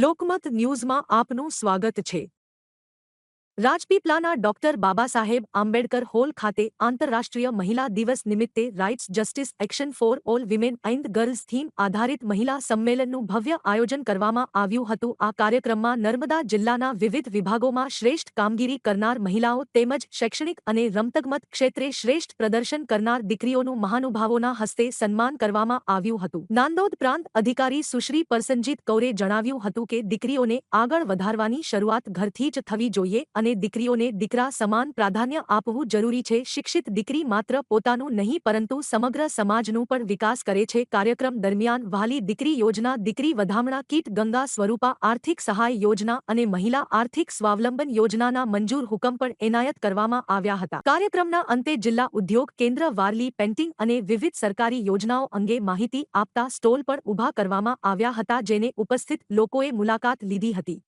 લોકમત ન્યૂઝમાં આપનું સ્વાગત છે। રાજપીપળાના ડોક્ટર બાબાસાહેબ આંબેડકર હોલ ખાતે આંતરરાષ્ટ્રીય મહિલા દિવસ નિમિત્તે rights justice action for all women and girls theme આધારિત મહિલા સંમેલનનું ભવ્ય આયોજન કરવામાં આવ્યું હતું। આ કાર્યક્રમમાં નર્મદા જિલ્લાના વિવિધ વિભાગોમાં શ્રેષ્ઠ કામગીરી કરનાર મહિલાઓ તેમજ શૈક્ષણિક અને રમતગમત ક્ષેત્રે શ્રેષ્ઠ પ્રદર્શન કરનાર દીકરીઓનું મહાનુભાવોના હસ્તે સન્માન કરવામાં આવ્યું હતું। નાંદોદ પ્રાંત અધિકારી સુશ્રી પરસનજીત કૌરે જણાવ્યું હતું કે દીકરીઓને આગળ વધારવાની શરૂઆત ઘરથી જ થવી જોઈએ અને દીકરીઓને દીકરા સમાન પ્રાધાન્ય આપવું જરૂરી છે। શિક્ષિત દીકરી માત્ર પોતાનું નહીં પરંતુ સમગ્ર સમાજનું પણ વિકાસ કરે છે। કાર્યક્રમ દરમિયાન વહાલી દીકરી યોજના, દીકરી વધામણા કીટ, ગંગા સ્વરૂપા આર્થિક સહાય યોજના અને મહિલા આર્થિક સ્વાવલંબન યોજનાના મંજૂર હુકમ પણ એનાયત કરવામાં આવ્યા હતા। કાર્યક્રમના અંતે જિલ્લા ઉદ્યોગ કેન્દ્ર વારલી પેન્ટિંગ અને વિવિધ સરકારી યોજનાઓ અંગે માહિતી આપતા સ્ટોલ પણ ઊભા કરવામાં આવ્યા હતા, જેને ઉપસ્થિત લોકોએ મુલાકાત લીધી હતી।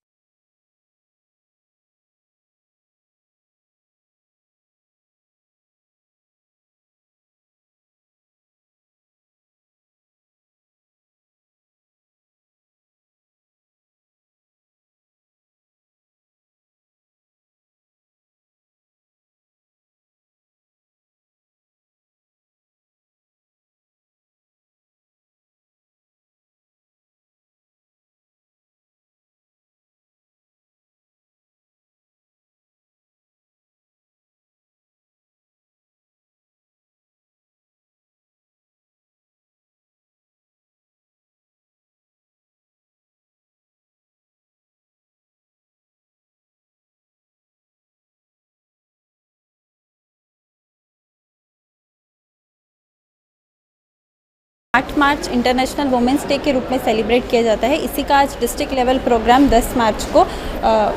आठ मार्च इंटरनेशनल वुमेंस डे के रूप में सेलिब्रेट किया जाता है। इसी का आज डिस्ट्रिक्ट लेवल प्रोग्राम 10 मार्च को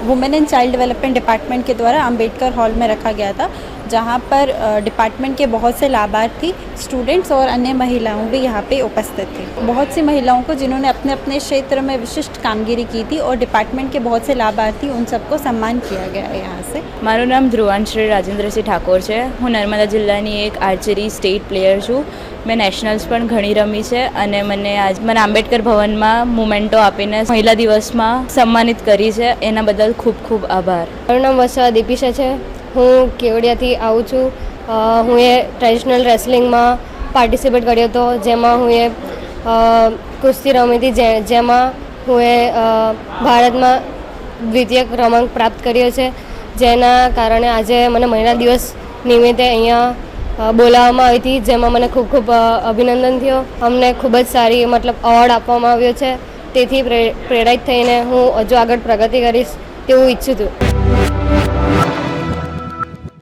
women and child development department के द्वारा अंबेडकर हॉल में रखा गया था, जहां पर डिपार्टमेंट के बहुत से लाभार्थी, स्टूडेंट्स और अन्य महिलाओं भी यहां पे उपस्थित थी। बहुत सी महिलाओं को जिन्होंने अपने अपने क्षेत्र में विशिष्ट कामगिरी की थी और डिपार्टमेंट के बहुत से लाभार्थी, उन सबको सम्मान किया गया है। यहाँ से मारू नाम ध्रुवांश्री राजेंद्रसिंह ठाकोर है। हूँ नर्मदा जिल्लानी एक आर्चरी स्टेट प्लेयर छूँ। मैं नेशनल्स पण घणी रमी છે અને મને આંબેડકર ભવનમાં મોમેન્ટો આપીને મહિલા દિવસમાં સન્માનિત કરી છે, એના બદલ ખૂબ ખૂબ આભાર। મારું નામ વસવા દીપિશા છે। હું કેવડિયાથી આવું છું। હું એ ટ્રેડિશનલ રેસલિંગમાં પાર્ટિસિપેટ કર્યો હતો, જેમાં હું એ કુસ્તી રમી હતી, જેમાં હું એ ભારતમાં દ્વિતીય ક્રમાંક પ્રાપ્ત કર્યો છે, જેના કારણે આજે મને મહિલા દિવસ નિમિત્તે અહીંયા બોલાવવામાં આવી હતી, જેમાં મને ખૂબ ખૂબ અભિનંદન થયો। અમને ખૂબ જ સારી એવોર્ડ આપવામાં આવ્યો છે, તેથી પ્રેરિત થઈને હું હજુ આગળ પ્રગતિ કરીશ તેવું ઈચ્છું છું।